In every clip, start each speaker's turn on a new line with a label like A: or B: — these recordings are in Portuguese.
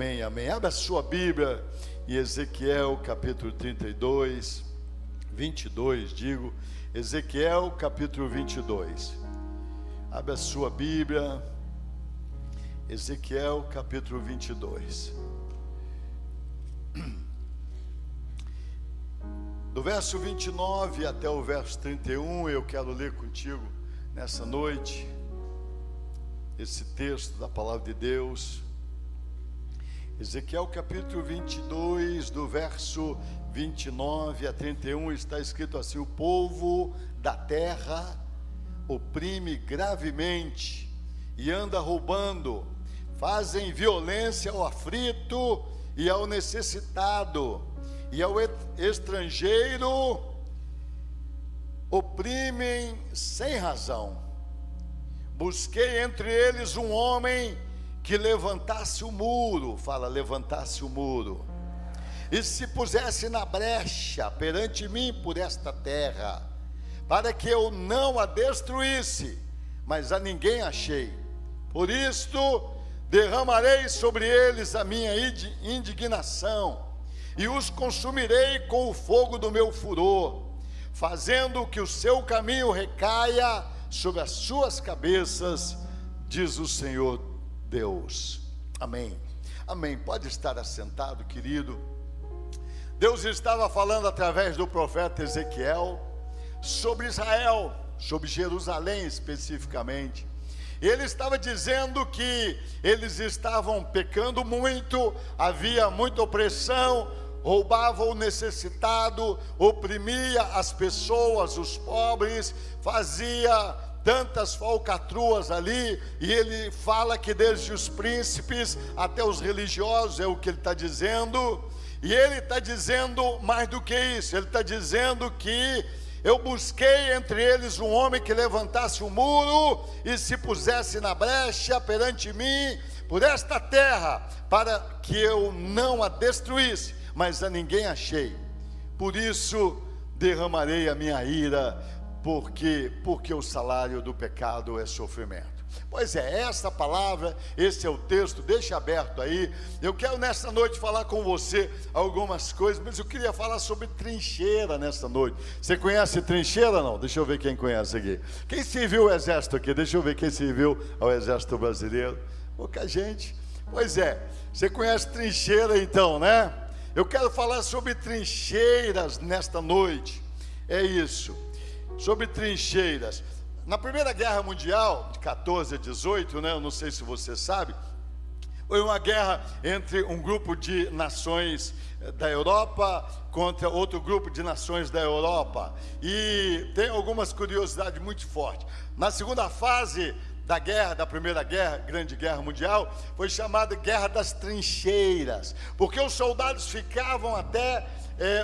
A: amém, amém. Abra a sua Bíblia em Ezequiel capítulo 32, 22, digo, Ezequiel capítulo 22. Abra a sua Bíblia, Ezequiel capítulo 22. Do verso 29 até o verso 31, eu quero ler contigo nessa noite esse texto da palavra de Deus. Ezequiel capítulo 22, do verso 29 a 31, está escrito assim: o povo da terra oprime gravemente e anda roubando, fazem violência ao aflito e ao necessitado, e ao estrangeiro oprimem sem razão. Busquei entre eles um homem que levantasse o muro, fala, levantasse o muro, e se pusesse na brecha perante mim por esta terra, para que eu não a destruísse, mas a ninguém achei. Por isto derramarei sobre eles a minha indignação, e os consumirei com o fogo do meu furor, fazendo que o seu caminho recaia sobre as suas cabeças, diz o Senhor Deus. Amém, amém. Pode estar assentado, querido. Deus estava falando através do profeta Ezequiel sobre Israel, sobre Jerusalém especificamente. Ele estava dizendo que eles estavam pecando muito, havia muita opressão, roubava o necessitado, oprimia as pessoas, os pobres, fazia tantas falcatruas ali, e ele fala que desde os príncipes até os religiosos, é o que ele está dizendo. E ele está dizendo mais do que isso, ele está dizendo que eu busquei entre eles um homem que levantasse o muro e se pusesse na brecha perante mim por esta terra, para que eu não a destruísse, mas a ninguém achei. Por isso derramarei a minha ira, porque o salário do pecado é sofrimento. Pois é, essa palavra, esse é o texto, deixa aberto aí. Eu quero nessa noite falar com você algumas coisas, mas eu queria falar sobre trincheira nessa noite. Você conhece trincheira, não? Deixa eu ver quem conhece aqui. Quem serviu o exército aqui? Deixa eu ver quem serviu ao exército brasileiro. Pouca gente. Pois é, você conhece trincheira então, né? Eu quero falar sobre trincheiras nesta noite. É isso, sobre trincheiras. Na Primeira Guerra Mundial, de 14 a 18, né, eu não sei se você sabe, foi uma guerra entre um grupo de nações da Europa contra outro grupo de nações da Europa. E tem algumas curiosidades muito fortes. Na segunda fase da guerra, da Primeira Guerra, Grande Guerra Mundial, foi chamada Guerra das Trincheiras, porque os soldados ficavam até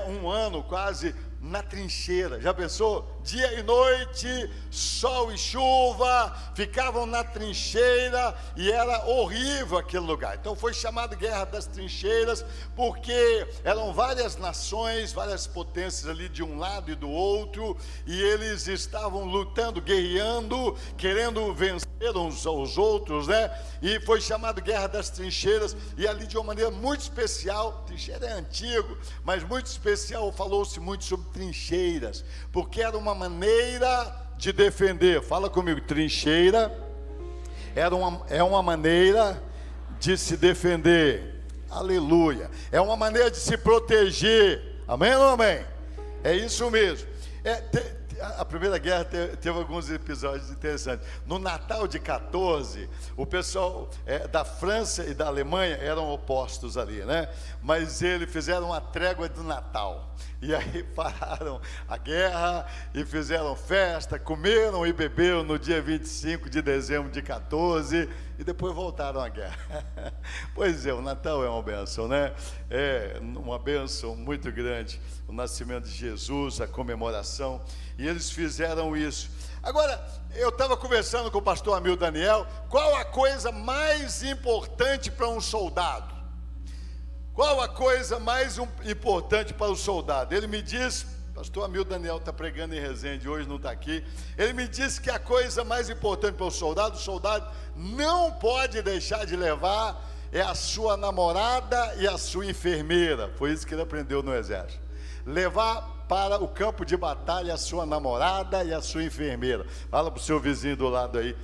A: um ano quase na trincheira. Já pensou? Dia e noite, sol e chuva, ficavam na trincheira, e era horrível aquele lugar. Então foi chamado Guerra das Trincheiras, porque eram várias nações, várias potências ali de um lado e do outro, e eles estavam lutando, guerreando, querendo vencer uns aos outros, né? E foi chamado Guerra das Trincheiras, e ali de uma maneira muito especial. Trincheira é antigo, mas muito especial, falou-se muito sobre trincheiras, porque era uma maneira de defender. Fala comigo, trincheira é uma maneira de se defender. Aleluia. É uma maneira de se proteger. Amém ou não amém? É isso mesmo. A Primeira Guerra teve alguns episódios interessantes. No Natal de 14, o pessoal da França e da Alemanha eram opostos ali, né? Mas eles fizeram uma trégua do Natal. E aí pararam a guerra e fizeram festa, comeram e beberam no dia 25 de dezembro de 14, e depois voltaram à guerra. Pois é, o Natal é uma bênção, né? É uma bênção muito grande, o nascimento de Jesus, a comemoração, e eles fizeram isso. Agora, eu estava conversando com o pastor Amil Daniel, qual a coisa mais importante para um soldado? Qual a coisa mais importante para o soldado? Ele me disse, pastor Amil Daniel está pregando em Resende, hoje não está aqui. Ele me disse que a coisa mais importante para o soldado não pode deixar de levar é a sua namorada e a sua enfermeira. Foi isso que ele aprendeu no exército. Levar para o campo de batalha a sua namorada e a sua enfermeira. Fala para o seu vizinho do lado aí.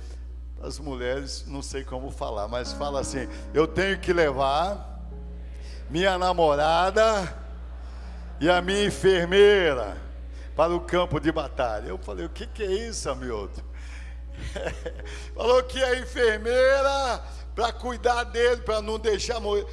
A: As mulheres, não sei como falar, mas fala assim: eu tenho que levar minha namorada e a minha enfermeira para o campo de batalha. Eu falei: o que é isso, Hamilton? Falou que a enfermeira para cuidar dele, para não deixar morrer,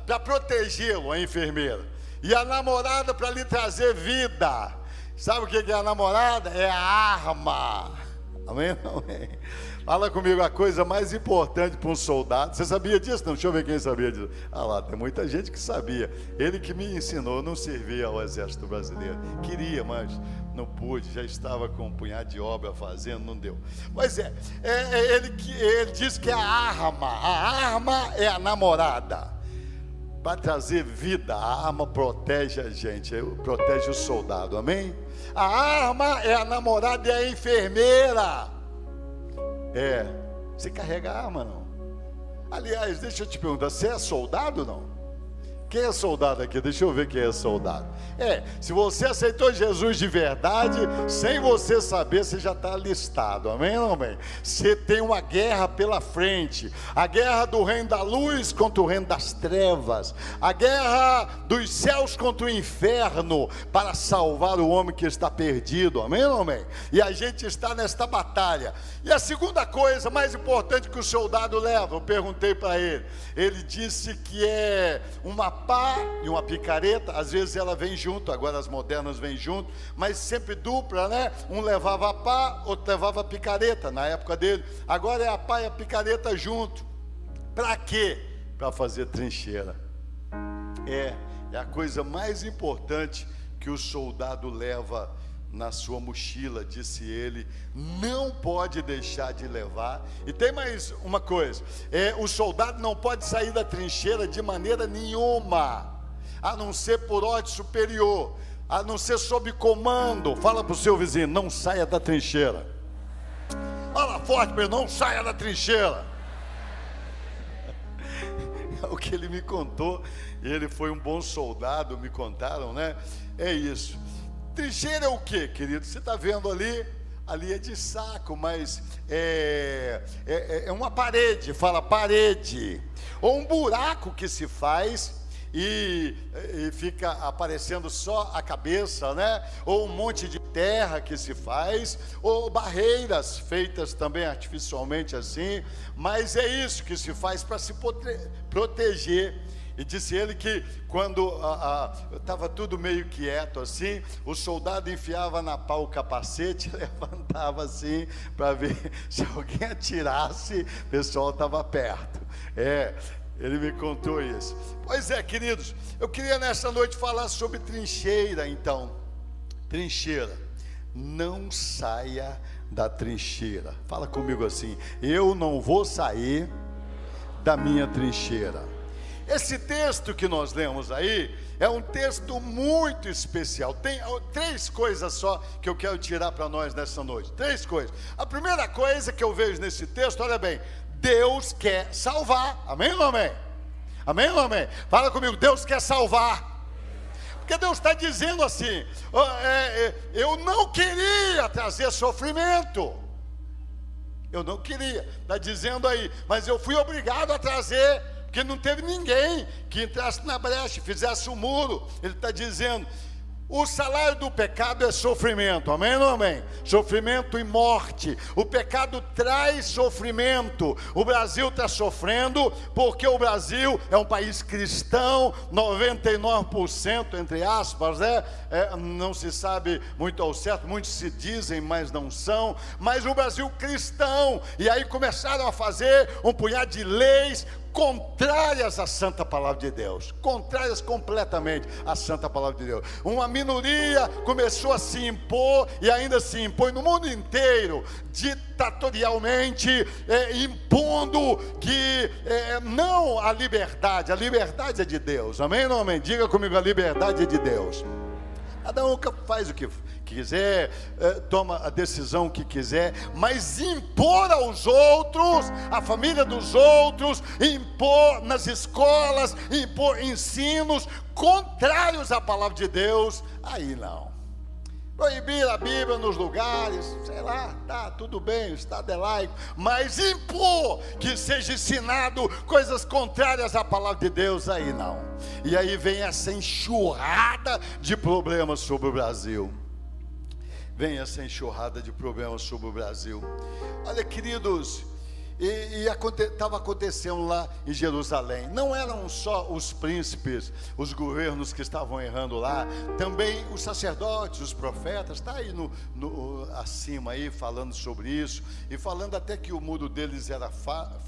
A: para protegê-lo, a enfermeira. E a namorada para lhe trazer vida. Sabe o que é a namorada? É a arma. Amém? Amém. Fala comigo, a coisa mais importante para um soldado. Você sabia disso? Não, deixa eu ver quem sabia disso. Ah lá, tem muita gente que sabia. Ele que me ensinou, não servia ao exército brasileiro. Queria, mas não pude, já estava com um punhado de obra fazendo, não deu. Mas ele diz que a arma é a namorada. Para trazer vida, a arma protege a gente, protege o soldado, amém? A arma é a namorada e a enfermeira. Você carrega a arma, não? Aliás, deixa eu te perguntar, você é soldado ou não? Quem é soldado aqui? Deixa eu ver quem é soldado. Se você aceitou Jesus de verdade, sem você saber, você já está alistado, amém ou amém? Você tem uma guerra pela frente, a guerra do reino da luz contra o reino das trevas, a guerra dos céus contra o inferno, para salvar o homem que está perdido, amém ou amém? E a gente está nesta batalha. E a segunda coisa mais importante que o soldado leva, eu perguntei para ele disse que é uma pá e uma picareta. Às vezes ela vem junto, agora as modernas vêm junto, mas sempre dupla, né? Um levava a pá, outro levava a picareta, na época dele. Agora é a pá e a picareta junto. Para quê? Para fazer trincheira. É a coisa mais importante que o soldado leva na sua mochila, disse ele, não pode deixar de levar. E tem mais uma coisa, o soldado não pode sair da trincheira de maneira nenhuma, a não ser por ordem superior, a não ser sob comando. Fala para o seu vizinho: não saia da trincheira. Fala forte, mas não saia da trincheira. É o que ele me contou, ele foi um bom soldado, me contaram, né? É isso. Trincheira é o que, querido? Você está vendo ali é de saco, mas é uma parede, fala parede, ou um buraco que se faz e fica aparecendo só a cabeça, né? Ou um monte de terra que se faz, ou barreiras feitas também artificialmente assim, mas é isso que se faz para se proteger. E disse ele que quando estava tudo meio quieto assim, o soldado enfiava na pá o capacete, levantava assim para ver se alguém atirasse, o pessoal estava perto. Ele me contou isso. Pois é, queridos, eu queria nessa noite falar sobre trincheira. Então, trincheira, não saia da trincheira. Fala comigo assim: eu não vou sair da minha trincheira. Esse texto que nós lemos aí é um texto muito especial. Tem 3 coisas só que eu quero tirar para nós nessa noite. 3 coisas. A primeira coisa que eu vejo nesse texto, olha bem, Deus quer salvar. Amém ou não amém? Amém ou não amém? Fala comigo: Deus quer salvar. Porque Deus está dizendo assim: eu não queria trazer sofrimento. Eu não queria. Está dizendo aí, mas eu fui obrigado a trazer, porque não teve ninguém que entrasse na brecha, fizesse o muro. Ele está dizendo: o salário do pecado é sofrimento, amém ou não amém? Sofrimento e morte. O pecado traz sofrimento. O Brasil está sofrendo porque o Brasil é um país cristão, 99% entre aspas, né? Não se sabe muito ao certo, muitos se dizem, mas não são. Mas o Brasil cristão, e aí começaram a fazer um punhado de leis contrárias à santa palavra de Deus, contrárias completamente à santa palavra de Deus. Uma minoria começou a se impor e ainda se impõe no mundo inteiro, ditatorialmente, impondo que não a liberdade é de Deus, amém ou não amém? Diga comigo: a liberdade é de Deus. Cada um faz o que quiser, toma a decisão que quiser, mas impor aos outros, a família dos outros, impor nas escolas, impor ensinos contrários à palavra de Deus, aí não. Proibir a Bíblia nos lugares, sei lá, tá, tudo bem, o Estado é laico, mas impor que seja ensinado coisas contrárias à palavra de Deus, aí não. E aí vem essa enxurrada de problemas sobre o Brasil. Vem essa enxurrada de problemas sobre o Brasil. Olha, queridos, estava acontecendo lá em Jerusalém. Não eram só os príncipes, os governos que estavam errando lá, também os sacerdotes, os profetas. Está aí acima aí falando sobre isso, e falando até que o muro deles era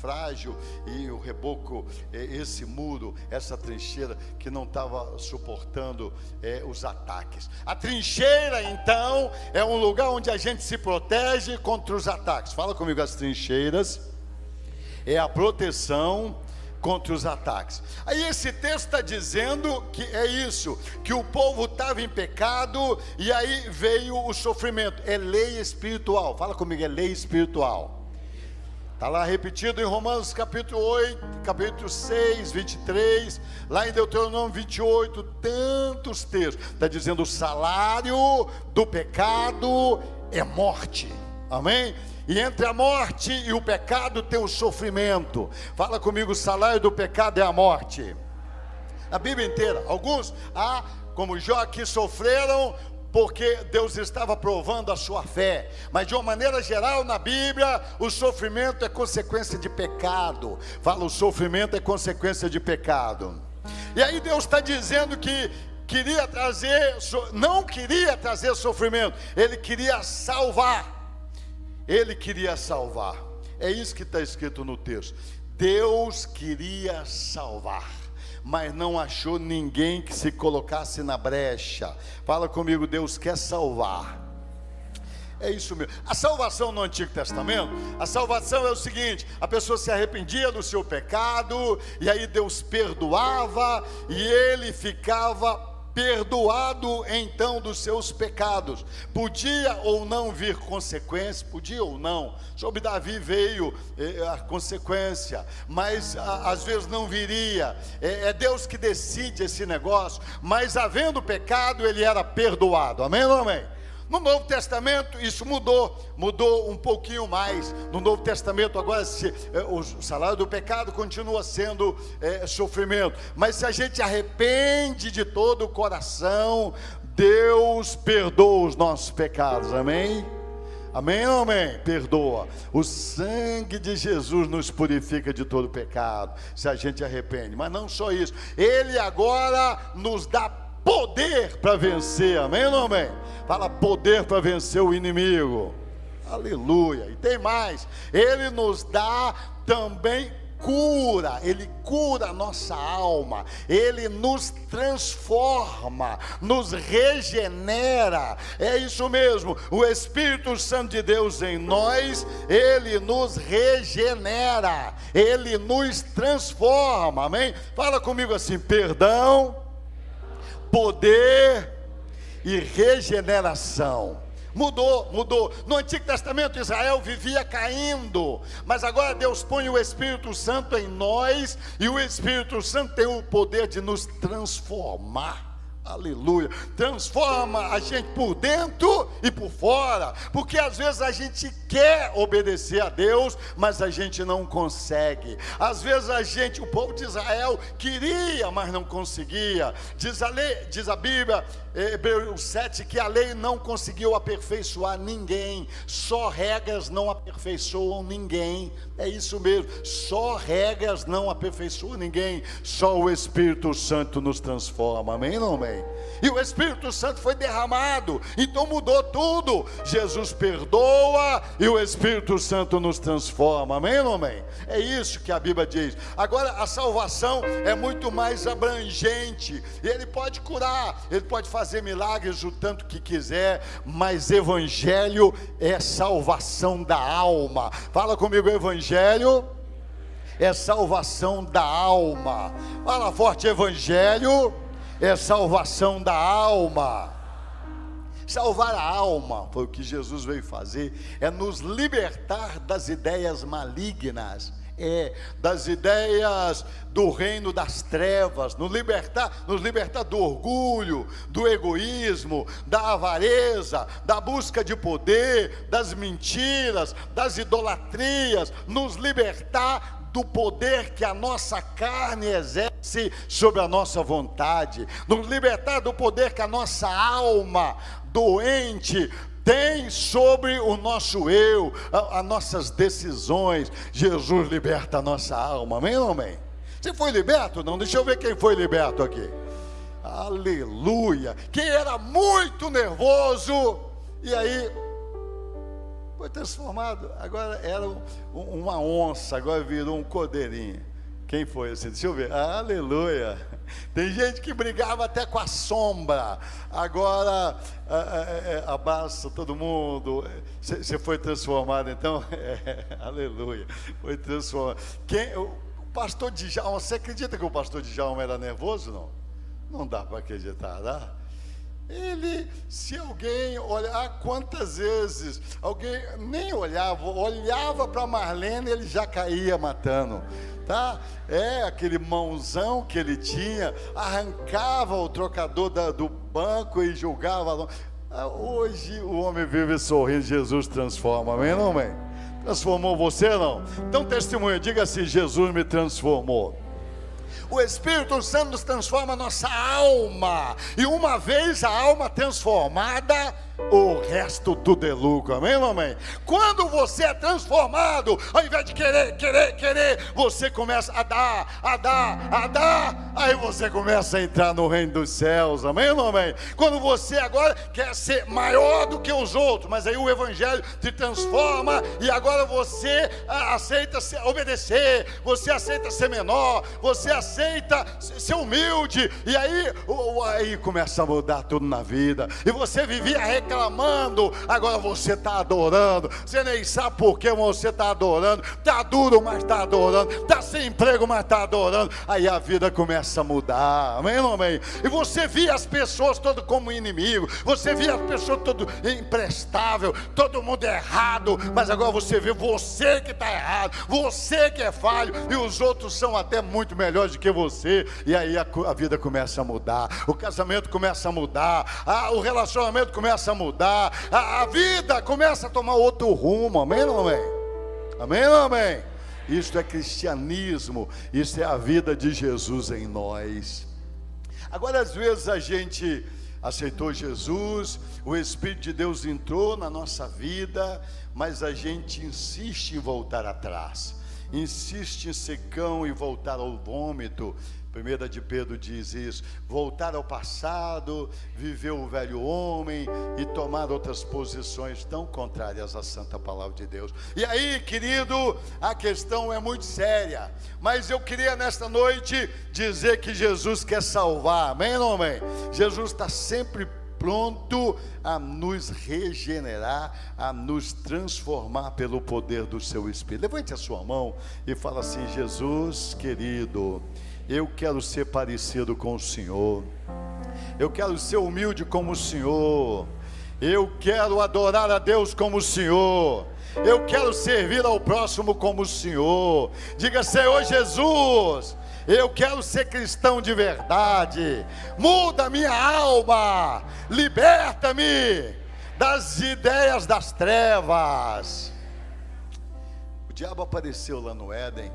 A: frágil, e o reboco, esse muro, essa trincheira que não estava suportando os ataques. A trincheira, então, é um lugar onde a gente se protege contra os ataques. Fala comigo, as trincheiras é a proteção contra os ataques. Aí esse texto está dizendo que é isso, que o povo estava em pecado, e aí veio o sofrimento. É lei espiritual. Fala comigo, é lei espiritual. Está lá repetido em Romanos capítulo 8, capítulo 6, 23, lá em Deuteronômio 28, tantos textos. Está dizendo o salário do pecado é morte. Amém? E entre a morte e o pecado tem o sofrimento. Fala comigo, o salário do pecado é a morte. A Bíblia inteira. Alguns, como Jó, que sofreram porque Deus estava provando a sua fé. Mas de uma maneira geral, na Bíblia, o sofrimento é consequência de pecado. Fala, o sofrimento é consequência de pecado. E aí Deus está dizendo que não queria trazer sofrimento, Ele queria salvar. Ele queria salvar. É isso que está escrito no texto. Deus queria salvar, mas não achou ninguém que se colocasse na brecha. Fala comigo, Deus quer salvar. É isso mesmo. A salvação no Antigo Testamento, a salvação é o seguinte: a pessoa se arrependia do seu pecado, e aí Deus perdoava, e ele ficava perdoado então dos seus pecados. Podia ou não vir consequência, podia ou não. Sobre Davi veio a consequência, mas às vezes não viria. É Deus que decide esse negócio, mas havendo pecado, ele era perdoado. Amém ou não amém? No Novo Testamento isso mudou um pouquinho mais. No Novo Testamento agora o salário do pecado continua sendo sofrimento, mas se a gente arrepende de todo o coração, Deus perdoa os nossos pecados. Amém? Amém ou amém? Perdoa. O sangue de Jesus nos purifica de todo pecado, se a gente arrepende. Mas não só isso, Ele agora nos dá poder para vencer. Amém ou não amém? Fala, poder para vencer o inimigo. Aleluia. E tem mais, Ele nos dá também cura. Ele cura a nossa alma, Ele nos transforma, nos regenera. É isso mesmo, o Espírito Santo de Deus em nós, Ele nos regenera, Ele nos transforma. Amém? Fala comigo assim: perdão, poder e regeneração. Mudou. No Antigo Testamento Israel vivia caindo, mas agora Deus põe o Espírito Santo em nós, e o Espírito Santo tem o poder de nos transformar. Aleluia. Transforma a gente por dentro e por fora, porque às vezes a gente quer obedecer a Deus, mas a gente não consegue. Às vezes o povo de Israel queria, mas não conseguia. Diz a Bíblia, Hebreus 7, que a lei não conseguiu aperfeiçoar ninguém. Só regras não aperfeiçoam ninguém. É isso mesmo, só regras não aperfeiçoam ninguém. Só o Espírito Santo nos transforma. Amém ou não amém? E o Espírito Santo foi derramado, então mudou tudo. Jesus perdoa e o Espírito Santo nos transforma. Amém ou não amém? É isso que a Bíblia diz. Agora, a salvação é muito mais abrangente. Ele pode curar, Ele pode fazer milagres o tanto que quiser, mas Evangelho é salvação da alma. Fala comigo, Evangelho é salvação da alma. Fala forte, Evangelho é salvação da alma. Salvar a alma, foi o que Jesus veio fazer, é nos libertar das ideias malignas, das ideias do reino das trevas, nos libertar do orgulho, do egoísmo, da avareza, da busca de poder, das mentiras, das idolatrias, nos libertar do poder que a nossa carne exerce sobre a nossa vontade, nos libertar do poder que a nossa alma doente tem sobre o nosso eu, as nossas decisões. Jesus liberta a nossa alma, amém ou amém? Você foi liberto? Não, deixa eu ver quem foi liberto aqui. Aleluia! Quem era muito nervoso, e aí foi transformado, agora era uma onça, agora virou um cordeirinho. Quem foi assim? Deixa eu ver. Aleluia! Tem gente que brigava até com a sombra, agora abraça todo mundo. Você foi transformado, então? Aleluia! Foi transformado. O pastor Djalma, você acredita que o pastor Djalma era nervoso? Não? Não dá para acreditar, tá? Ele, se alguém olhar, quantas vezes alguém nem olhava para Marlene, ele já caía matando, tá? Aquele mãozão que ele tinha, arrancava o trocador do banco e julgava. Hoje o homem vive sorrindo, Jesus transforma, amém ou não, amém? Transformou você, não? Então testemunha, diga assim: Jesus me transformou. O Espírito Santo nos transforma a nossa alma, e uma vez a alma transformada, o resto tudo é lucro, amém ou amém? Quando você é transformado, ao invés de querer, você começa a dar, aí você começa a entrar no reino dos céus, amém ou amém? Quando você agora quer ser maior do que os outros, mas aí o Evangelho te transforma, e agora você aceita obedecer, você aceita ser menor, você aceita ser humilde, e aí começa a mudar tudo na vida, e você vivia reclamando, agora você está adorando, você nem sabe por que você está adorando, está duro, mas está adorando, está sem emprego, mas está adorando, aí a vida começa a mudar, amém ou amém? E você via as pessoas todo como inimigo, você via as pessoas todo imprestável, todo mundo errado, mas agora você vê você que está errado, você que é falho, e os outros são até muito melhores do que você, e aí a vida começa a mudar, o casamento começa a mudar, o relacionamento começa a mudar, a vida começa a tomar outro rumo, amém ou amém? Amém ou amém? Isto é cristianismo, isso é a vida de Jesus em nós. Agora, às vezes a gente aceitou Jesus, o Espírito de Deus entrou na nossa vida, mas a gente insiste em voltar atrás, insiste em ser cão e voltar ao vômito. 1 de Pedro diz isso: voltar ao passado, viver o velho homem e tomar outras posições tão contrárias à santa palavra de Deus. E aí, querido, a questão é muito séria, mas eu queria nesta noite dizer que Jesus quer salvar, amém ou não amém? Jesus está sempre pronto a nos regenerar, a nos transformar pelo poder do seu Espírito. Levante a sua mão e fala assim: Jesus querido, eu quero ser parecido com o Senhor, eu quero ser humilde como o Senhor, eu quero adorar a Deus como o Senhor, eu quero servir ao próximo como o Senhor. Diga: Senhor Jesus, eu quero ser cristão de verdade, muda minha alma, liberta-me das ideias das trevas. O diabo apareceu lá no Éden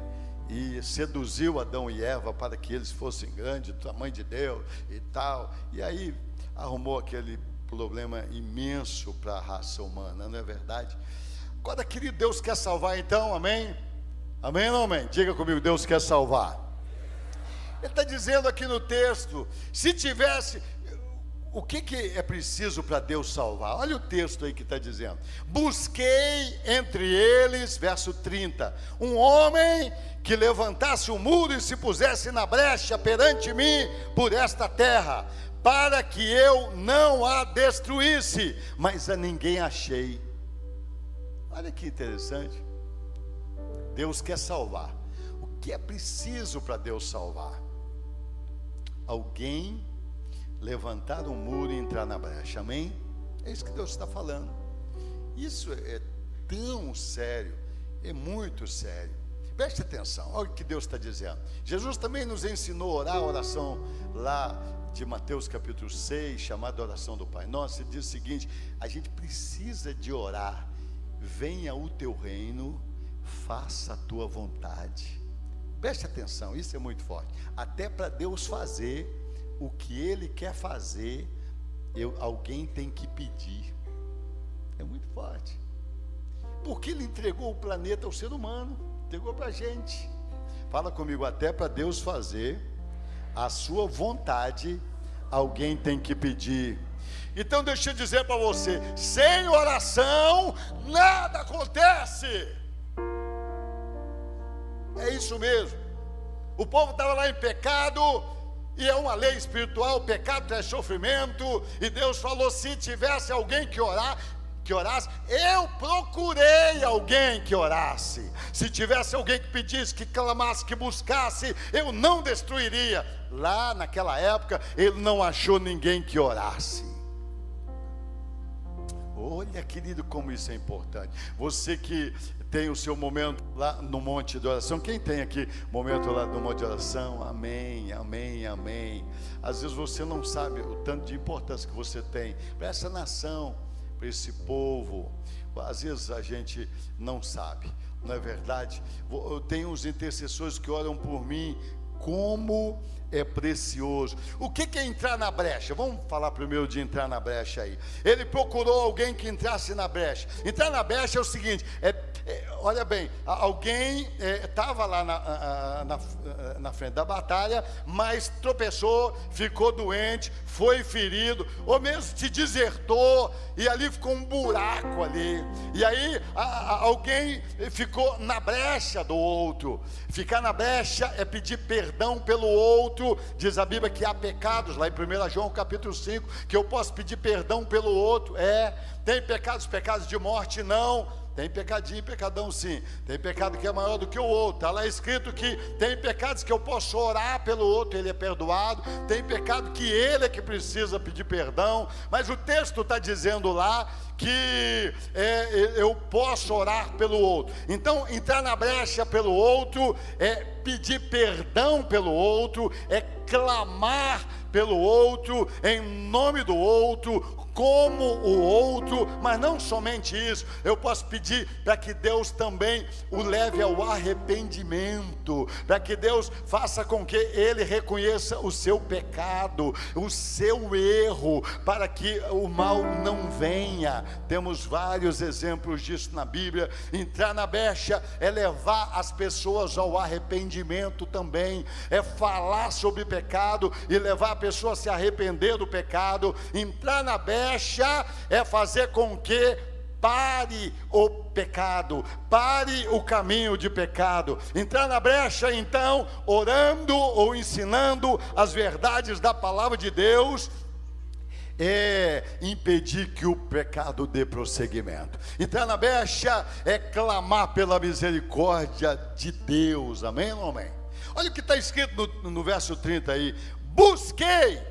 A: e seduziu Adão e Eva para que eles fossem grandes, do tamanho de Deus e tal, e aí arrumou aquele problema imenso para a raça humana, não é verdade? Agora, querido, Deus quer salvar então, amém? Amém ou não amém? Diga comigo: Deus quer salvar. Ele está dizendo aqui no texto, se tivesse, o que é preciso para Deus salvar? Olha o texto aí que está dizendo: busquei entre eles, verso 30, um homem que levantasse o muro e se pusesse na brecha perante mim por esta terra, para que eu não a destruísse, mas a ninguém achei. Olha que interessante. Deus quer salvar. O que é preciso para Deus salvar? Alguém levantar um muro e entrar na brecha, amém? É isso que Deus está falando. Isso é tão sério, é muito sério. Preste atenção, olha o que Deus está dizendo. Jesus também nos ensinou a orar a oração lá de Mateus capítulo 6, chamada oração do Pai Nosso. Ele diz o seguinte: a gente precisa de orar: venha o teu reino, faça a tua vontade. Preste atenção, isso é muito forte. Até para Deus fazer o que Ele quer fazer, alguém tem que pedir. É muito forte. Porque Ele entregou o planeta ao ser humano, entregou para a gente. Fala comigo: até para Deus fazer a sua vontade, alguém tem que pedir. Então deixa eu dizer para você: sem oração nada acontece. É isso mesmo. O povo estava lá em pecado, e é uma lei espiritual: o pecado traz sofrimento. E Deus falou: se tivesse alguém que orasse, eu procurei alguém que orasse. Se tivesse alguém que pedisse, que clamasse, que buscasse, eu não destruiria. Lá naquela época, ele não achou ninguém que orasse. Olha, querido, como isso é importante. Você que tem o seu momento lá no monte de oração. Quem tem aqui momento lá no monte de oração? Amém, amém, amém. Às vezes você não sabe o tanto de importância que você tem para essa nação, para esse povo. Às vezes a gente não sabe, não é verdade? Eu tenho uns intercessores que oram por mim. Como é precioso. O que é entrar na brecha? Vamos falar primeiro de entrar na brecha aí. Ele procurou alguém que entrasse na brecha. Entrar na brecha é o seguinte: olha bem, alguém estava lá na frente da batalha, mas tropeçou, ficou doente, foi ferido, ou mesmo se desertou, e ali ficou um buraco ali. E aí alguém ficou na brecha do outro. Ficar na brecha é pedir perdão pelo outro. Diz a Bíblia que há pecados, lá em 1 João capítulo 5, que eu posso pedir perdão pelo outro. Tem pecados de morte? Não. Tem pecadinho, pecadão sim. Tem pecado que é maior do que o outro. Está lá escrito que tem pecados que eu posso orar pelo outro, ele é perdoado. Tem pecado que ele é que precisa pedir perdão. Mas o texto está dizendo lá que eu posso orar pelo outro. Então, entrar na brecha pelo outro é pedir perdão pelo outro, é clamar pelo outro, em nome do outro, como o outro. Mas não somente isso, eu posso pedir para que Deus também o leve ao arrependimento, para que Deus faça com que ele reconheça o seu pecado, o seu erro, para que o mal não venha. Temos vários exemplos disso na Bíblia. Entrar na brecha é levar as pessoas ao arrependimento também, é falar sobre pecado e levar a pessoa a se arrepender do pecado. Entrar na brecha é fazer com que pare o pecado, pare o caminho de pecado. Entrar na brecha, então, orando ou ensinando as verdades da palavra de Deus, é impedir que o pecado dê prosseguimento. Entrar na brecha é clamar pela misericórdia de Deus. Amém ou não amém? Olha o que está escrito no verso 30 aí: busquei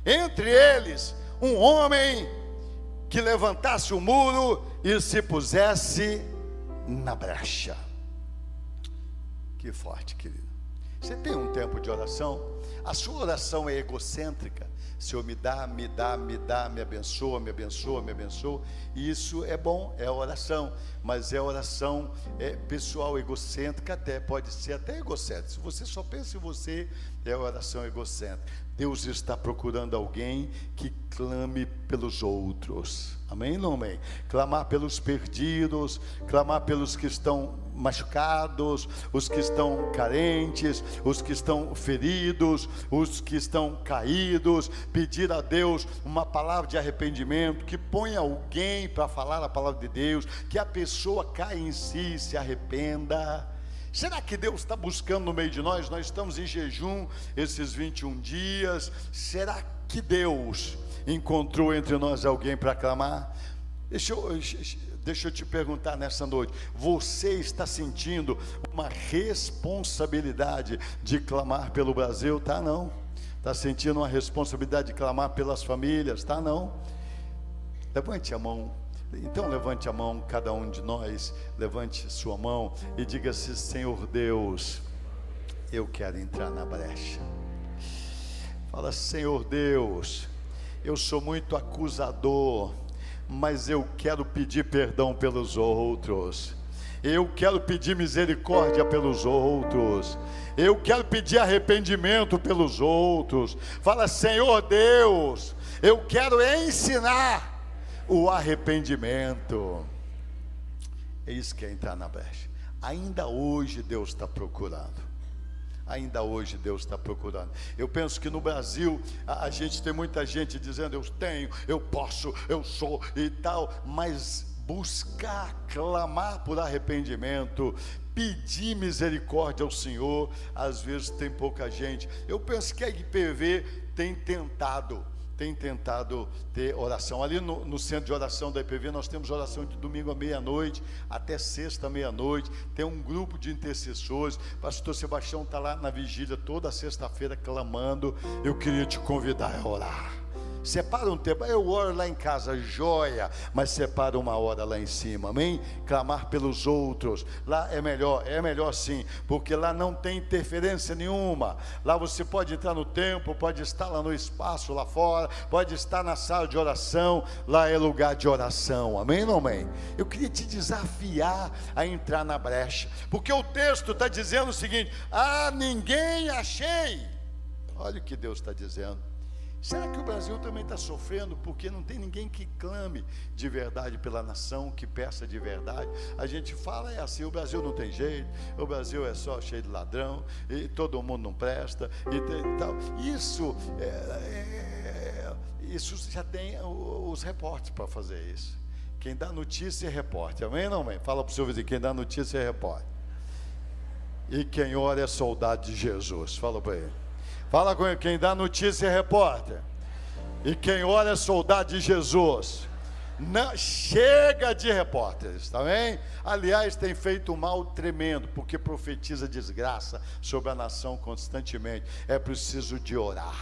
A: entre eles um homem que levantasse o muro e se pusesse na brecha. Que forte, querido. Você tem um tempo de oração? A sua oração é egocêntrica. Senhor, me dá, me abençoa, me abençoa, me abençoa. E isso é bom, é oração. Mas é oração pessoal, egocêntrica, pode ser até egocêntrica. Se você só pensa em você, é oração egocêntrica. Deus está procurando alguém que clame pelos outros. Amém ou não amém? Clamar pelos perdidos, clamar pelos que estão machucados, os que estão carentes, os que estão feridos, os que estão caídos. Pedir a Deus uma palavra de arrependimento, que ponha alguém para falar a palavra de Deus, que a pessoa caia em si e se arrependa. Será que Deus está buscando no meio de nós? Nós estamos em jejum esses 21 dias. Será que Deus encontrou entre nós alguém para clamar? Deixa eu te perguntar nessa noite: você está sentindo uma responsabilidade de clamar pelo Brasil? Tá não? Está sentindo uma responsabilidade de clamar pelas famílias? Tá não? Levante a mão. Então levante a mão, cada um de nós, levante sua mão e diga-se: Senhor Deus, eu quero entrar na brecha. Fala: Senhor Deus, eu sou muito acusador, mas eu quero pedir perdão pelos outros. Eu quero pedir misericórdia pelos outros. Eu quero pedir arrependimento pelos outros. Fala: Senhor Deus, eu quero ensinar o arrependimento. É isso que é entrar na brecha. Ainda hoje Deus está procurando. Ainda hoje Deus está procurando. Eu penso que no Brasil a gente tem muita gente dizendo: eu tenho, eu posso, eu sou e tal. Mas buscar, clamar por arrependimento, pedir misericórdia ao Senhor, às vezes tem pouca gente. Eu penso que a IPV tem tentado ter oração. Ali no centro de oração da IPV nós temos oração de domingo à meia-noite até sexta à meia-noite. Tem um grupo de intercessores. Pastor Sebastião está lá na vigília toda sexta-feira clamando. Eu queria te convidar a orar. Separa um tempo. Eu oro lá em casa, joia, mas separa uma hora lá em cima, amém? Clamar pelos outros. Lá é melhor sim, porque lá não tem interferência nenhuma. Lá você pode entrar no templo, pode estar lá no espaço lá fora, pode estar na sala de oração. Lá é lugar de oração, amém ou não amém? Eu queria te desafiar a entrar na brecha, porque o texto está dizendo o seguinte: ninguém achei. Olha o que Deus está dizendo. Será que o Brasil também está sofrendo porque não tem ninguém que clame de verdade pela nação, que peça de verdade? A gente fala assim: o Brasil não tem jeito, o Brasil é só cheio de ladrão, e todo mundo não presta, e tal. Isso já tem os repórteres para fazer isso. Quem dá notícia é repórter, amém ou não amém? Fala para o seu vizinho: quem dá notícia é repórter. E quem ora é soldado de Jesus. Fala para ele. Fala com ele: quem dá notícia é repórter, e quem ora é soldado de Jesus. Não, chega de repórteres, tá bem? Aliás, tem feito um mal tremendo, porque profetiza desgraça sobre a nação constantemente. É preciso de orar.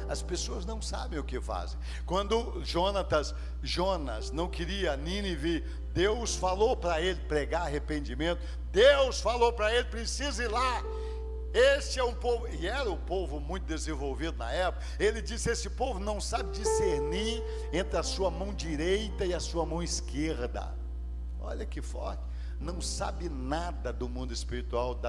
A: As pessoas não sabem o que fazem. Quando Jonas não queria Nínive, Deus falou para ele pregar arrependimento. Deus falou para ele: precisa ir lá. Este é um povo, e era um povo muito desenvolvido na época. Ele disse: esse povo não sabe discernir entre a sua mão direita e a sua mão esquerda. Olha que forte. Não sabe nada do mundo espiritual,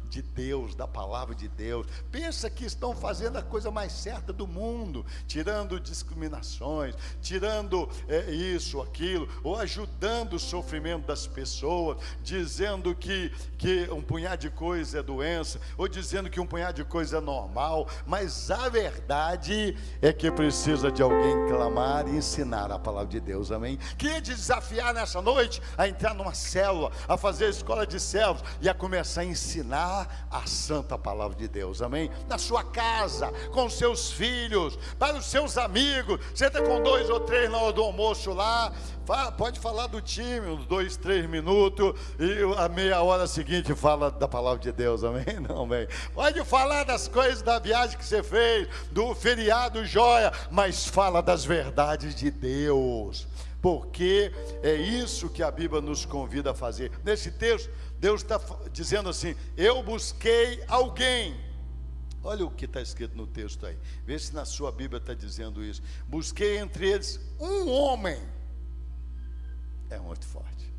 A: de Deus, da palavra de Deus. Pensa que estão fazendo a coisa mais certa do mundo, tirando discriminações, tirando isso, aquilo, ou ajudando o sofrimento das pessoas, dizendo que um punhado de coisa é doença, ou dizendo que um punhado de coisa é normal. Mas a verdade é que precisa de alguém clamar e ensinar a palavra de Deus, amém? Queria te desafiar nessa noite a entrar numa célula, a fazer a escola de servos e a começar a ensinar a santa palavra de Deus, amém? Na sua casa, com os seus filhos, para os seus amigos. Senta com 2 ou 3 na hora do almoço lá, pode falar do time uns 2, 3 minutos, e a meia hora seguinte fala da palavra de Deus, amém? Não, amém? Pode falar das coisas da viagem que você fez, do feriado joia, mas fala das verdades de Deus, porque é isso que a Bíblia nos convida a fazer. Nesse texto, Deus está dizendo assim: eu busquei alguém. Olha o que está escrito no texto aí, vê se na sua Bíblia está dizendo isso. Busquei entre eles um homem. É muito forte.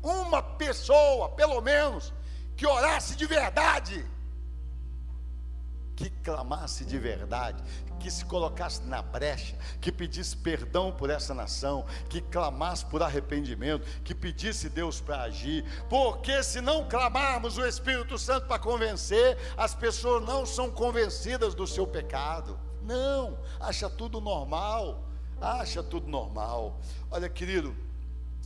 A: Uma pessoa, pelo menos, que orasse de verdade, que clamasse de verdade, que se colocasse na brecha, que pedisse perdão por essa nação, que clamasse por arrependimento, que pedisse Deus para agir. Porque se não clamarmos o Espírito Santo para convencer, as pessoas não são convencidas do seu pecado. Não, acha tudo normal. Olha, querido,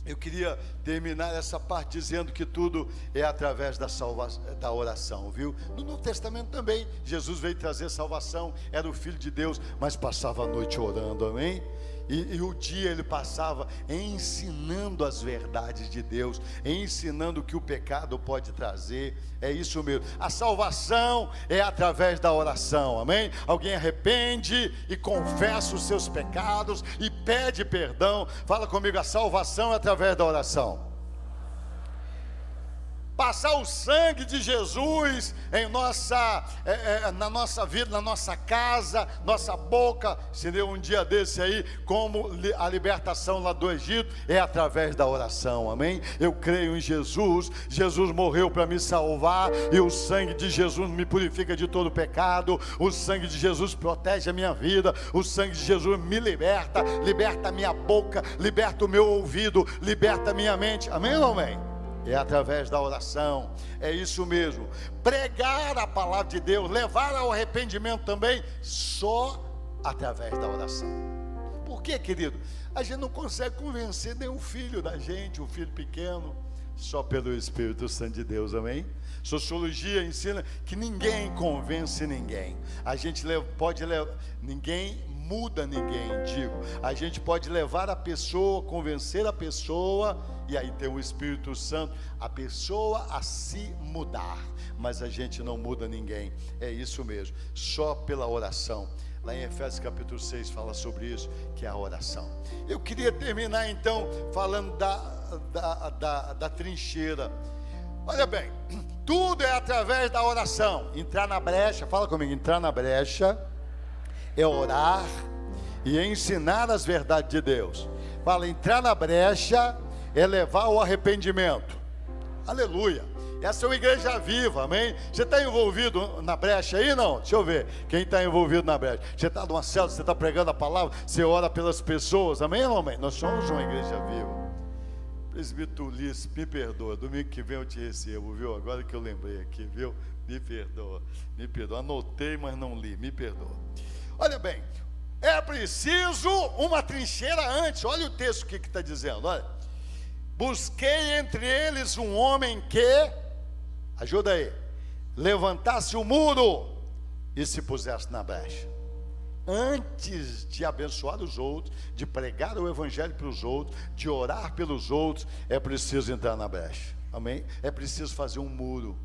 A: eu queria terminar essa parte dizendo que tudo é através da oração, viu? No Novo Testamento também, Jesus veio trazer salvação, era o Filho de Deus, mas passava a noite orando, amém? E o dia ele passava ensinando as verdades de Deus, ensinando o que o pecado pode trazer. É isso mesmo. A salvação é através da oração, amém? Alguém arrepende e confessa os seus pecados e pede perdão. Fala comigo, a salvação é através da oração. Passar o sangue de Jesus em na nossa vida, na nossa casa, nossa boca. Se deu um dia desse aí, como a libertação lá do Egito, é através da oração, amém? Eu creio em Jesus, Jesus morreu para me salvar, e o sangue de Jesus me purifica de todo pecado, o sangue de Jesus protege a minha vida, o sangue de Jesus me liberta, liberta a minha boca, liberta o meu ouvido, liberta a minha mente, amém ou amém? É através da oração, é isso mesmo. Pregar a palavra de Deus, levar ao arrependimento também, só através da oração. Por quê, querido? A gente não consegue convencer nenhum filho da gente, um filho pequeno, só pelo Espírito Santo de Deus, amém? Sociologia ensina que ninguém convence ninguém. A gente pode levar, ninguém muda ninguém, digo. A gente pode levar a pessoa, convencer a pessoa, e aí tem o Espírito Santo, a pessoa a se mudar, mas a gente não muda ninguém, é isso mesmo, só pela oração. Lá em Efésios capítulo 6 fala sobre isso, que é a oração. Eu queria terminar então falando da trincheira. Olha bem, tudo é através da oração. Entrar na brecha, fala comigo, entrar na brecha é orar e ensinar as verdades de Deus. Fala, entrar na brecha é levar ao arrependimento. Aleluia. Essa é uma igreja viva, amém? Você está envolvido na brecha aí, não? Deixa eu ver, quem está envolvido na brecha? Você está numa célula, você está pregando a palavra, você ora pelas pessoas, amém ou amém? Nós somos uma igreja viva. Presbítero Ulisses, me perdoa, domingo que vem eu te recebo, viu? Agora que eu lembrei aqui, viu? Me perdoa, anotei, mas não li, me perdoa. Olha bem, é preciso uma trincheira antes. Olha o texto que está dizendo, olha. Busquei entre eles um homem que, ajuda aí, levantasse o muro e se pusesse na brecha. Antes de abençoar os outros, de pregar o evangelho para os outros, de orar pelos outros, é preciso entrar na brecha, amém? É preciso fazer um muro.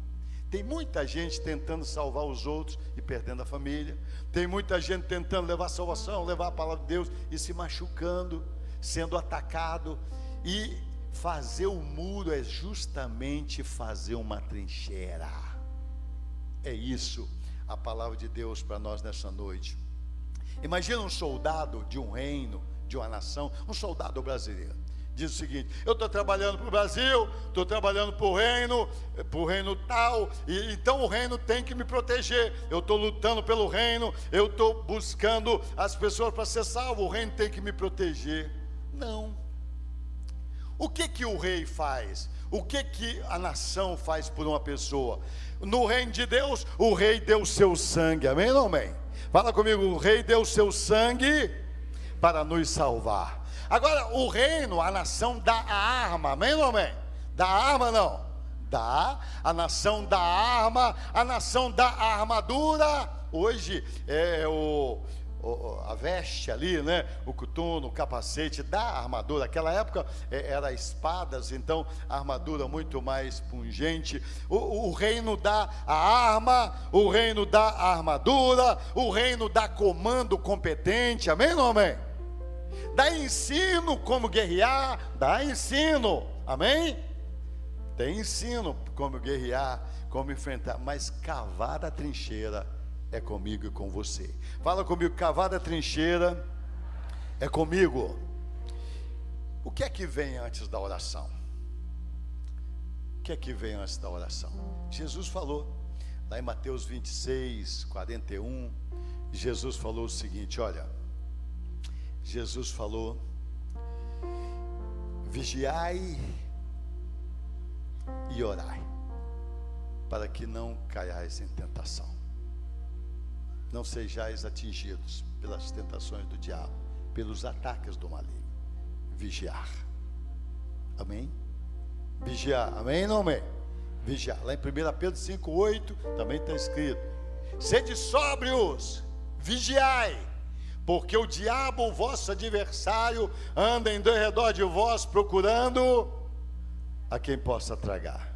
A: Tem muita gente tentando salvar os outros e perdendo a família. Tem muita gente tentando levar a salvação, levar a palavra de Deus e se machucando, sendo atacado. E fazer o muro é justamente fazer uma trincheira. É isso a palavra de Deus para nós nessa noite. Imagina um soldado de um reino, de uma nação, um soldado brasileiro. Diz o seguinte: eu estou trabalhando para o Brasil, estou trabalhando para o reino tal, e então o reino tem que me proteger. Eu estou lutando pelo reino, eu estou buscando as pessoas para ser salvo, o reino tem que me proteger. Não. O que o rei faz? O que a nação faz por uma pessoa? No reino de Deus, o rei deu o seu sangue, amém ou amém? Fala comigo, o rei deu o seu sangue para nos salvar. Agora, o reino, a nação dá a arma, amém ou amém? Dá a arma não? Dá, a nação dá a arma, a nação dá a armadura. Hoje a veste ali, né? O coturno, o capacete, dá a armadura. Naquela época era espadas, então a armadura muito mais pungente. O reino dá a arma, o reino dá a armadura, o reino dá comando competente, amém ou amém? Dá ensino como guerrear, dá ensino, amém? Tem ensino como guerrear, como enfrentar, mas cavar a trincheira é comigo e com você. Fala comigo, cavar a trincheira é comigo. O que é que vem antes da oração? O que é que vem antes da oração? Jesus falou, lá em Mateus 26, 41, Jesus falou o seguinte, olha, Jesus falou, vigiai e orai, para que não caiais em tentação. Não sejais atingidos pelas tentações do diabo, pelos ataques do maligno. Vigiar. Amém? Vigiar. Amém ou não amém? Vigiar. Lá em 1 Pedro 5,8 também está escrito: sede sóbrios, vigiai, porque o diabo, o vosso adversário, anda em derredor de vós, procurando a quem possa tragar.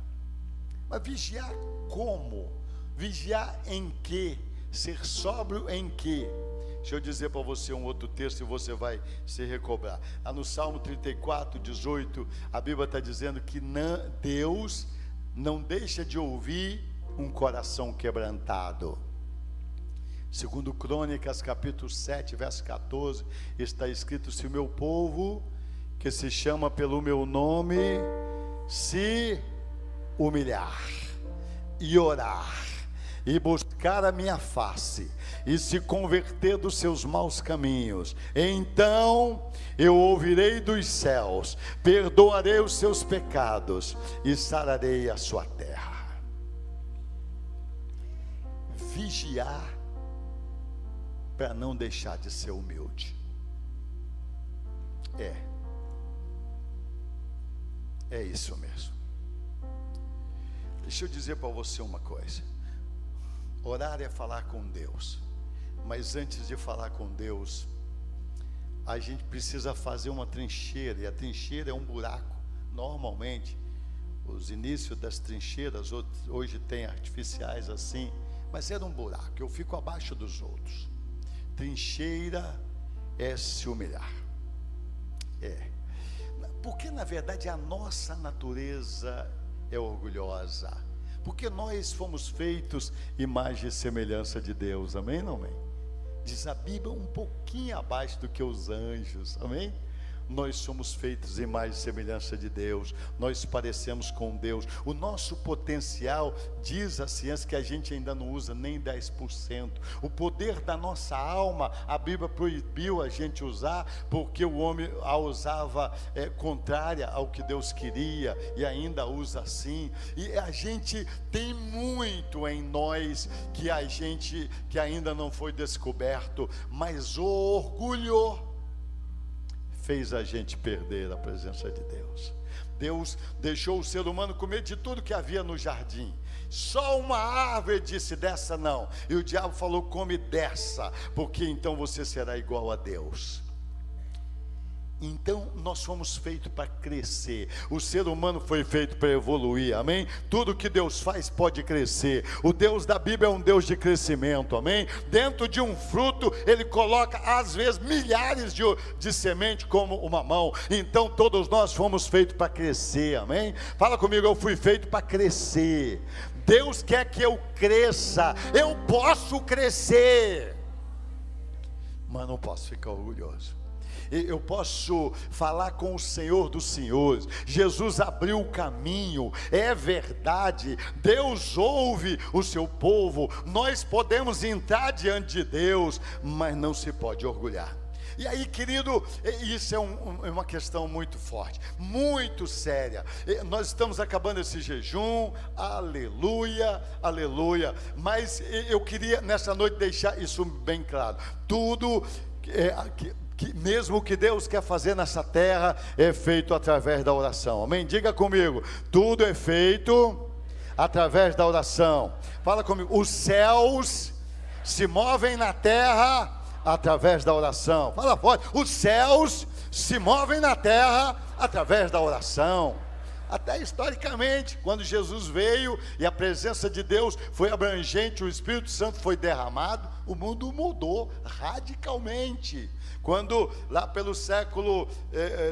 A: Mas vigiar como? Vigiar em quê? Ser sóbrio em quê? Deixa eu dizer para você um outro texto e você vai se recobrar. Lá no Salmo 34, 18, a Bíblia está dizendo que Deus não deixa de ouvir um coração quebrantado. Segundo Crônicas, capítulo 7, verso 14, está escrito: se o meu povo, que se chama pelo meu nome, se humilhar e orar, e buscar a minha face, e se converter dos seus maus caminhos, então eu ouvirei dos céus, perdoarei os seus pecados e sararei a sua terra. Vigiar para não deixar de ser humilde. É isso mesmo. Deixa eu dizer para você uma coisa. Orar é falar com Deus, mas antes de falar com Deus, a gente precisa fazer uma trincheira, e a trincheira é um buraco. Normalmente, os inícios das trincheiras, hoje tem artificiais assim, mas era um buraco, eu fico abaixo dos outros. Trincheira é se humilhar, porque na verdade a nossa natureza é orgulhosa, porque nós fomos feitos imagem e semelhança de Deus, amém, não amém? Diz a Bíblia, um pouquinho abaixo do que os anjos, amém? Nós somos feitos imagem e semelhança de Deus, nós parecemos com Deus. O nosso potencial, diz a ciência, que a gente ainda não usa nem 10%. O poder da nossa alma, a Bíblia proibiu a gente usar, porque o homem a usava contrária ao que Deus queria, e ainda usa assim. E a gente tem muito em nós que ainda não foi descoberto, mas o orgulho fez a gente perder a presença de Deus. Deus deixou o ser humano comer de tudo que havia no jardim. Só uma árvore disse: dessa não. E o diabo falou: come dessa, porque então você será igual a Deus. Então nós fomos feitos para crescer. O ser humano foi feito para evoluir, amém? Tudo que Deus faz pode crescer. O Deus da Bíblia é um Deus de crescimento, amém? Dentro de um fruto Ele coloca às vezes milhares de sementes como uma mão. Então todos nós fomos feitos para crescer, amém? Fala comigo: eu fui feito para crescer. Deus quer que eu cresça. Eu posso crescer, mas não posso ficar orgulhoso. Eu posso falar com o Senhor dos senhores. Jesus abriu o caminho, é verdade. Deus ouve o seu povo. Nós podemos entrar diante de Deus, mas não se pode orgulhar. E aí, querido, isso é uma questão muito forte, muito séria. Nós estamos acabando esse jejum, aleluia, aleluia. Mas eu queria nessa noite deixar isso bem claro. Tudo mesmo o que Deus quer fazer nessa terra é feito através da oração, amém? Diga comigo: tudo é feito através da oração. Fala comigo: os céus se movem na terra através da oração. Fala forte: os céus se movem na terra através da oração. Até historicamente, quando Jesus veio e a presença de Deus foi abrangente, o Espírito Santo foi derramado, o mundo mudou radicalmente. Quando lá pelo século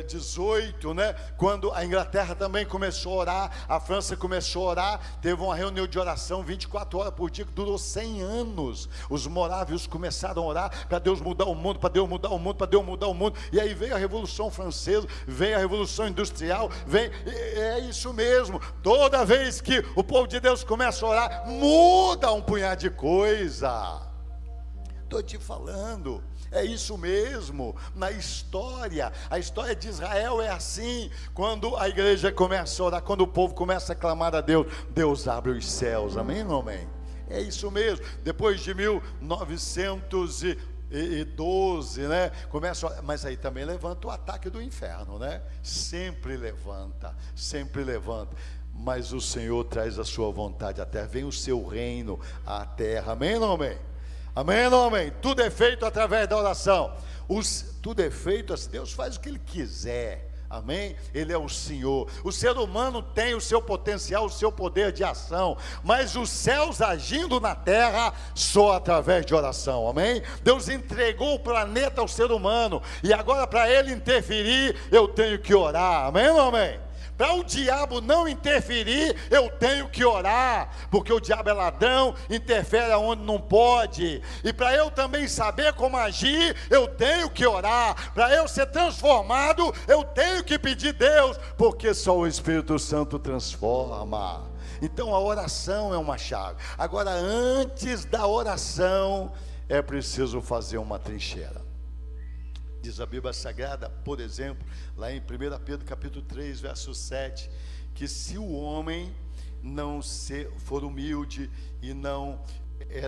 A: 18, né, quando a Inglaterra também começou a orar, a França começou a orar, teve uma reunião de oração 24 horas por dia que durou 100 anos. Os morávios começaram a orar para Deus mudar o mundo, para Deus mudar o mundo, para Deus mudar o mundo. E aí veio a Revolução Francesa, veio a Revolução Industrial, é isso mesmo. Toda vez que o povo de Deus começa a orar, muda um punhado de coisa. Estou te falando. É isso mesmo, na história, a história de Israel é assim. Quando a igreja começa a orar, quando o povo começa a clamar a Deus, Deus abre os céus, amém ou não amém? É isso mesmo. Depois de 1912, né, mas aí também levanta o ataque do inferno, né? Sempre levanta, mas o Senhor traz a sua vontade à terra, vem o seu reino à terra, amém ou não amém? Amém ou não amém? Tudo é feito através da oração. Tudo é feito assim, Deus faz o que Ele quiser. Amém? Ele é o Senhor. O ser humano tem o seu potencial, o seu poder de ação, mas os céus agindo na terra só através de oração. Amém? Deus entregou o planeta ao ser humano, e agora para ele interferir, eu tenho que orar. Amém ou não amém? Para o diabo não interferir, eu tenho que orar, porque o diabo é ladrão, interfere onde não pode. E para eu também saber como agir, eu tenho que orar. Para eu ser transformado, eu tenho que pedir Deus, porque só o Espírito Santo transforma. Então a oração é uma chave. Agora, antes da oração, é preciso fazer uma trincheira. Diz a Bíblia Sagrada, por exemplo, lá em 1 Pedro capítulo 3, verso 7, que se o homem não for humilde e não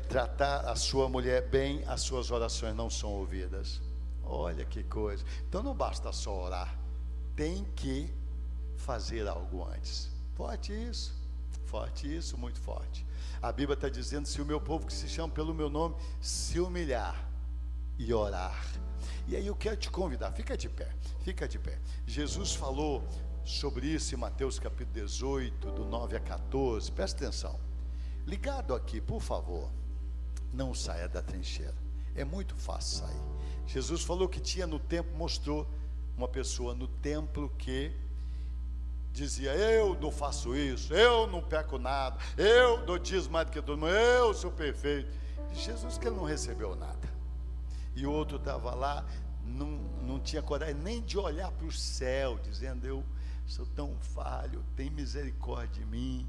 A: tratar a sua mulher bem, as suas orações não são ouvidas. Olha que coisa. Então não basta só orar, tem que fazer algo antes. Forte isso, muito forte. A Bíblia está dizendo: se o meu povo que se chama pelo meu nome se humilhar e orar. E aí eu quero te convidar, fica de pé. Jesus falou sobre isso em Mateus capítulo 18, do 9 a 14, presta atenção. Ligado aqui, por favor, não saia da trincheira, é muito fácil sair. Jesus falou que tinha no templo, mostrou uma pessoa no templo que dizia: eu não faço isso, eu não peco nada, eu dou dízimo mais do que todo mundo, eu sou perfeito. Jesus que ele não recebeu nada. E o outro estava lá, não tinha coragem nem de olhar para o céu, dizendo: eu sou tão falho, tem misericórdia de mim.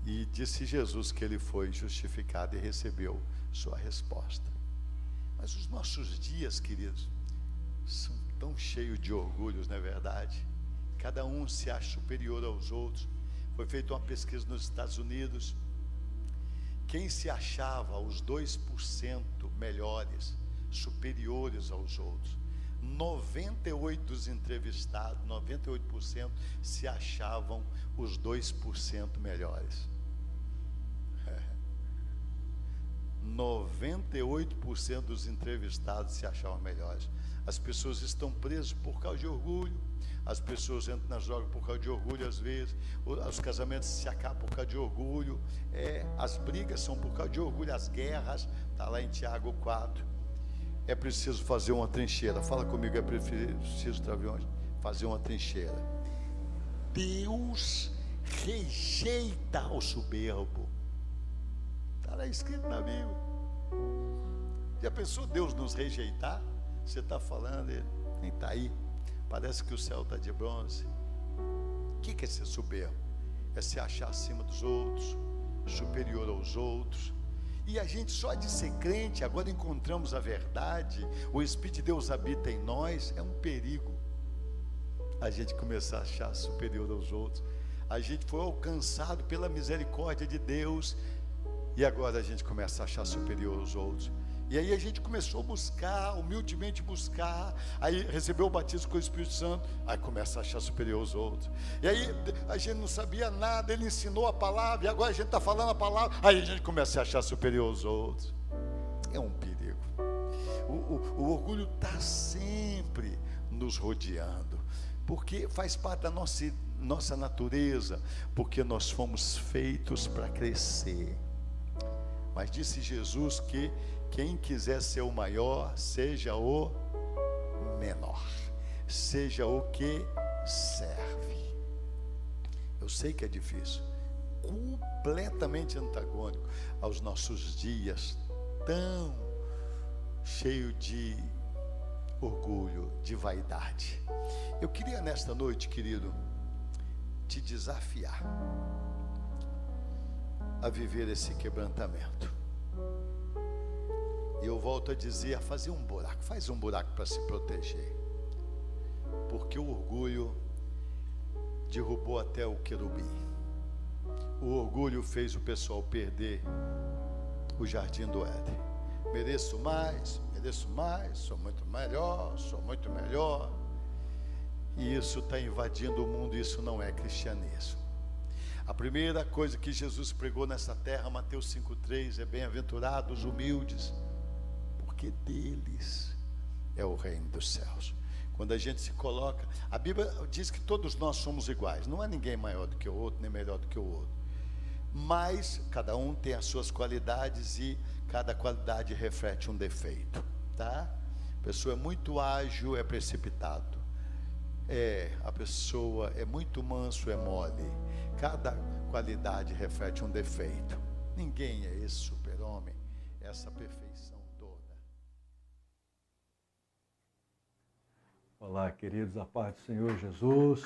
A: E disse Jesus que ele foi justificado e recebeu sua resposta. Mas os nossos dias, queridos, são tão cheios de orgulhos, não é verdade? Cada um se acha superior aos outros. Foi feita uma pesquisa nos Estados Unidos. Quem se achava os 2% melhores, superiores aos outros, 98% dos entrevistados, 98% se achavam os 2% melhores. 98% dos entrevistados se achavam melhores. As pessoas estão presas por causa de orgulho. As pessoas entram nas drogas por causa de orgulho, às vezes. Os casamentos se acabam por causa de orgulho. As brigas são por causa de orgulho. As guerras, está lá em Tiago 4. É preciso fazer uma trincheira. Fala comigo, é preciso, Traviões, fazer uma trincheira. Deus rejeita o soberbo. Está lá escrito na Bíblia. Já pensou Deus nos rejeitar? Você está falando, ele nem está aí. Parece que o céu está de bronze. O que é ser soberbo? É se achar acima dos outros, superior aos outros. E a gente, só de ser crente, agora encontramos a verdade, o Espírito de Deus habita em nós. É um perigo a gente começar a achar superior aos outros. A gente foi alcançado pela misericórdia de Deus, e agora a gente começa a achar superior aos outros. E aí a gente começou a buscar, humildemente buscar, aí recebeu o batismo com o Espírito Santo, aí começa a achar superior aos outros. E aí a gente não sabia nada, ele ensinou a palavra, e agora a gente está falando a palavra, aí a gente começa a achar superior aos outros. É um perigo. O orgulho está sempre nos rodeando, porque faz parte da nossa natureza, porque nós fomos feitos para crescer. Mas disse Jesus que quem quiser ser o maior, seja o menor, seja o que serve. Eu sei que é difícil, completamente antagônico aos nossos dias, tão cheio de orgulho, de vaidade. Eu queria nesta noite, querido, te desafiar a viver esse quebrantamento. E eu volto a dizer, a fazer um buraco. Faz um buraco para se proteger, porque o orgulho derrubou até o querubim. O orgulho fez o pessoal perder o jardim do Éden. Mereço mais, sou muito melhor. E isso está invadindo o mundo. Isso não é cristianismo. A primeira coisa que Jesus pregou nessa terra, Mateus 5,3, é bem-aventurados os humildes, porque deles é o reino dos céus. Quando a gente se coloca, a Bíblia diz que todos nós somos iguais, não há ninguém maior do que o outro, nem melhor do que o outro, mas cada um tem as suas qualidades e cada qualidade reflete um defeito, tá? A pessoa é muito ágil, é precipitado, a pessoa é muito manso, é mole. Cada qualidade reflete um defeito. Ninguém é esse super-homem, essa perfeição toda.
B: Olá, queridos, a paz do Senhor Jesus.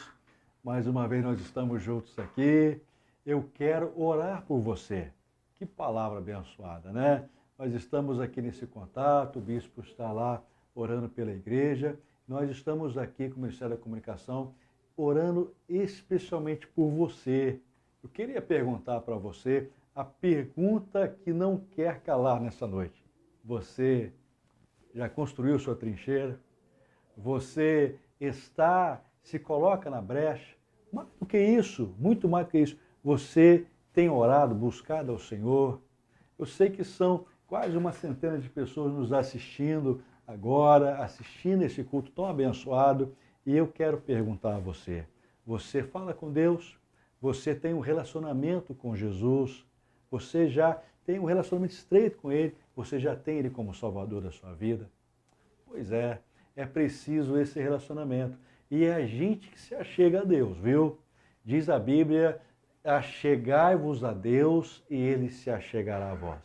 B: Mais uma vez nós estamos juntos aqui. Eu quero orar por você. Que palavra abençoada, né? Nós estamos aqui nesse contato, o bispo está lá orando pela igreja. Nós estamos aqui com o Ministério da Comunicação orando especialmente por você. Eu queria perguntar para você a pergunta que não quer calar nessa noite. Você já construiu sua trincheira? Você se coloca na brecha? Mais do que isso, muito mais do que isso, você tem orado, buscado ao Senhor? Eu sei que são quase uma centena de pessoas nos assistindo agora, assistindo esse culto tão abençoado, e eu quero perguntar a você, você fala com Deus? Você tem um relacionamento com Jesus? Você já tem um relacionamento estreito com Ele? Você já tem Ele como Salvador da sua vida? Pois é preciso esse relacionamento, e é a gente que se achega a Deus, viu? Diz a Bíblia, achegai-vos a Deus e Ele se achegará a vós.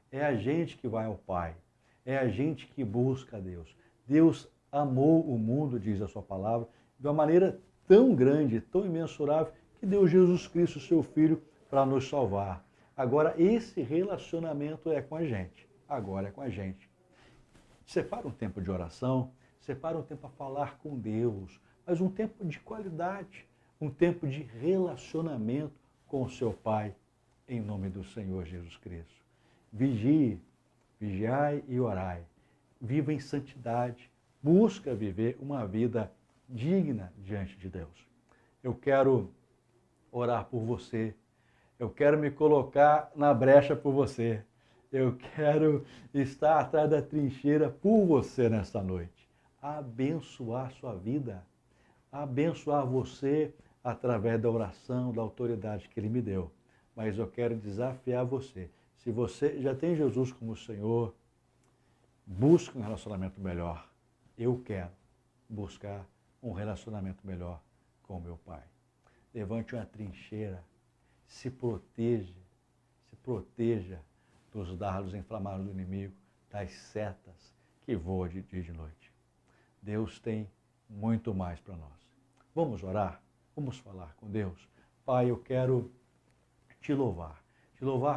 B: É a gente que vai ao Pai. É a gente que busca a Deus. Deus amou o mundo, diz a sua palavra, de uma maneira tão grande, tão imensurável, que deu Jesus Cristo, seu Filho, para nos salvar. Agora, esse relacionamento é com a gente. Agora é com a gente. Separa um tempo de oração, separa um tempo a falar com Deus, mas um tempo de qualidade, um tempo de relacionamento com o seu Pai, em nome do Senhor Jesus Cristo. Vigie. Vigiai e orai, viva em santidade, busca viver uma vida digna diante de Deus. Eu quero orar por você, eu quero me colocar na brecha por você, eu quero estar atrás da trincheira por você nesta noite, abençoar sua vida, abençoar você através da oração, da autoridade que Ele me deu. Mas eu quero desafiar você. Se você já tem Jesus como Senhor, busque um relacionamento melhor. Eu quero buscar um relacionamento melhor com meu Pai. Levante uma trincheira, se proteja dos dardos inflamados do inimigo, das setas que voam de dia e de noite. Deus tem muito mais para nós. Vamos orar? Vamos falar com Deus? Pai, eu quero te louvar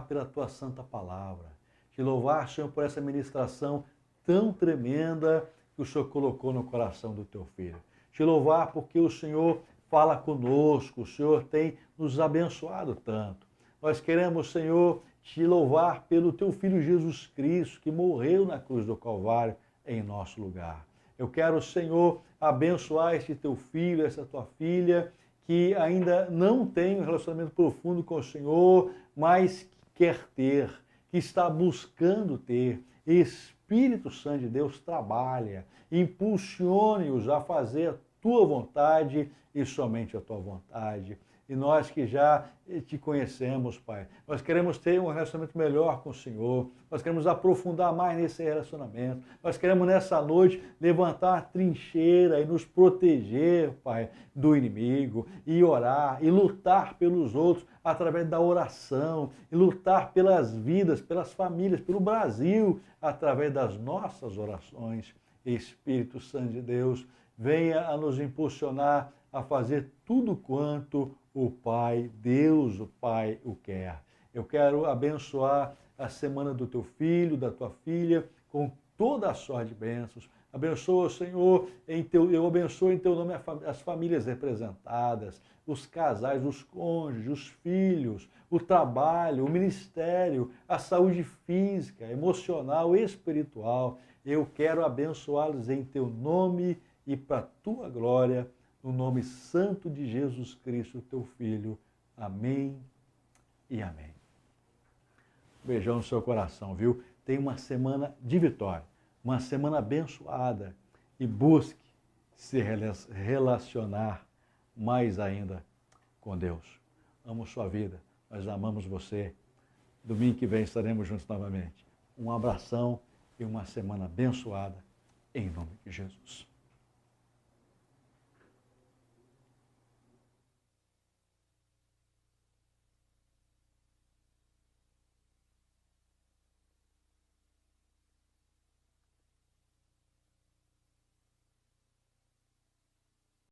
B: pela tua santa palavra, te louvar, Senhor, por essa ministração tão tremenda que o Senhor colocou no coração do teu filho. Te louvar porque o Senhor fala conosco, o Senhor tem nos abençoado tanto. Nós queremos, Senhor, te louvar pelo teu filho Jesus Cristo, que morreu na cruz do Calvário em nosso lugar. Eu quero, Senhor, abençoar este teu filho, essa tua filha, que ainda não tem um relacionamento profundo com o Senhor, mas que quer ter, que está buscando ter. Espírito Santo de Deus trabalha, impulsione-os a fazer a tua vontade e somente a tua vontade. E nós que já te conhecemos, Pai, nós queremos ter um relacionamento melhor com o Senhor, nós queremos aprofundar mais nesse relacionamento, nós queremos nessa noite levantar a trincheira e nos proteger, Pai, do inimigo, e orar, e lutar pelos outros através da oração, e lutar pelas vidas, pelas famílias, pelo Brasil, através das nossas orações. Espírito Santo de Deus, venha a nos impulsionar a fazer tudo quanto o Pai, Deus, o Pai, o quer. Eu quero abençoar a semana do teu filho, da tua filha, com toda a sorte de bênçãos. Abençoa, Senhor, eu abençoo em teu nome as famílias representadas, os casais, os cônjuges, os filhos, o trabalho, o ministério, a saúde física, emocional, espiritual. Eu quero abençoá-los em teu nome e para a tua glória, no nome santo de Jesus Cristo, teu Filho. Amém e amém. Beijão no seu coração, viu? Tenha uma semana de vitória, uma semana abençoada e busque se relacionar mais ainda com Deus. Amo sua vida, nós amamos você. Domingo que vem estaremos juntos novamente. Um abração e uma semana abençoada, em nome de Jesus.